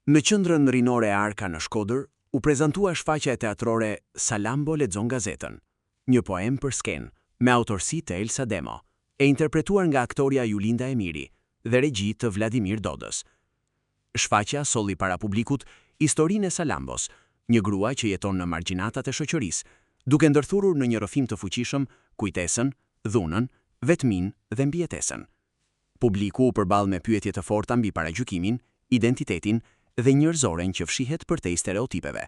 Në qendrën rinore e Arka në Shkodër, u prezantua shfaqja e teatrore Salambo lexon gazetën, një poem për skenë, me autorsi të Elsa Demo, e interpretuar nga aktoria Julinda Emiri dhe regji të Vladimir Dodës. Shfaqja solli para publikut historinë e Salambos, një grua që jeton në margjinatat e shoqërisë, duke ndërthurur në një rrëfim të fuqishëm kujtesën, dhunën, vetminë dhe mbijetesën. Publiku u përball me pyetje të forta mbi paragjykimin, identitetin dhe njerëzoren që fshihet përtej stereotipeve.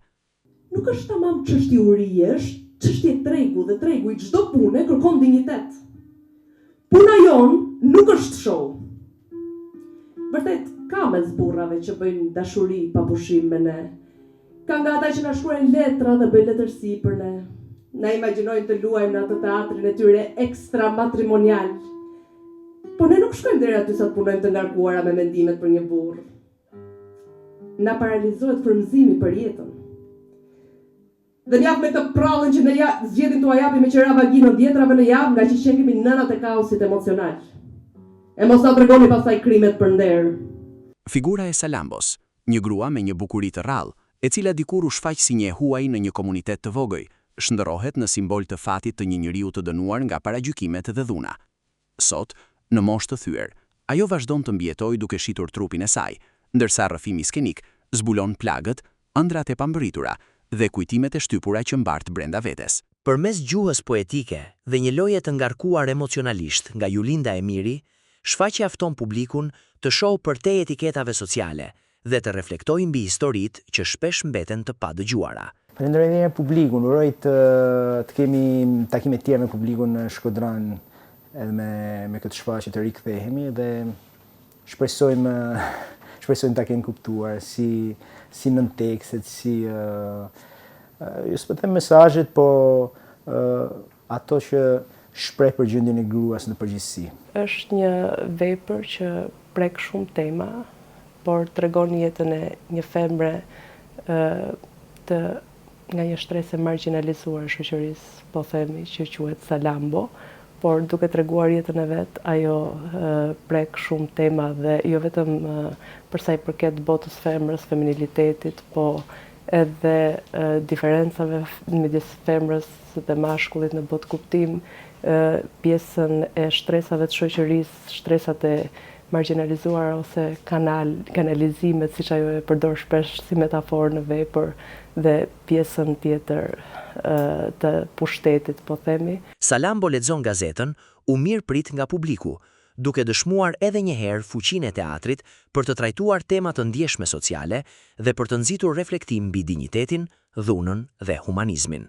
Nuk është tamam çështje urie, është çështje tregu dhe tregu i çdo pune kërkon dinjitet. Puna jon nuk është show. Vërtet, ka mes burrave që bëjnë dashuri pa pushim me ne. Ka nga ata që na shkruajnë letra dhe bëjnë letërsi për ne. Na imagjinojnë të luajmë në atë teatrin e tyre ekstra matrimonial. Po ne nuk shkojmë deri aty sa të punojmë të ngarkuara me mendimet për një burr. Na paralizohet frymëzimi për jetën. Dhe njaf me të prallën që ne zgjedhim t'u japim me qira vaginën djetrave në javë, nga që qekemi nënat e kaosit emocional. E mos na tregoni pastaj krimet për nder. Figura e Salambos, një grua me një bukuri të rrallë, e cila dikur u shfaq si një huaj në një komunitet të vogël, shndërrohet në simbol të fatit të një njeriu të dënuar nga paragjykimet dhe dhuna. Sot, në moshë të thyer, ajo vazhdon të mbijetojë duke shitur trupin e saj, ndërsa rrëfimi skenik zbulon plagët, ëndrat e pambëritura dhe kujtimet e shtypura që mbart brenda vetes. Përmes gjuhës poetike dhe një loje të ngarkuar emocionalisht nga Julinda Emiri, shfaqja fton publikun të shohë përtej etiketave sociale dhe të reflektojë mbi historitë që shpesh mbeten të padëgjuara. Falenderoj publikun, uroj të kemi takime të tjera me publikun në Shkodran edhe me këtë shfaqje të rikthehemi dhe shpresojmë ta kenë kuptuar si nën tekstet, si jo s'po them mesazhet, po ato që shpreh përgjendjen e gruas në përgjithësi. Është një vepër që prek shumë tema, por tregon jetën e një femre nga një shtresë marginalizuar e shoqërisë, po themi, që quhet Salambo, por duke treguar jetën e vet, ajo prek shumë tema dhe jo vetëm për sa i përket botës femrës, feminilitetit, po edhe diferencave midis femrës dhe mashkullit në botë kuptim, pjesën e shtresave të shoqërisë, stresat e marginalizuara ose kanalizimet, siç ajo e përdor shpesh si metaforë në vepër, dhe pjesën tjetër të pushtetit, po themi. Salambo lexon gazetën u mirëprit nga publiku, duke dëshmuar edhe një herë fuqinë e teatrit për të trajtuar tema të ndjeshme sociale dhe për të nxitur reflektim mbi dinjitetin, dhunën dhe humanizmin.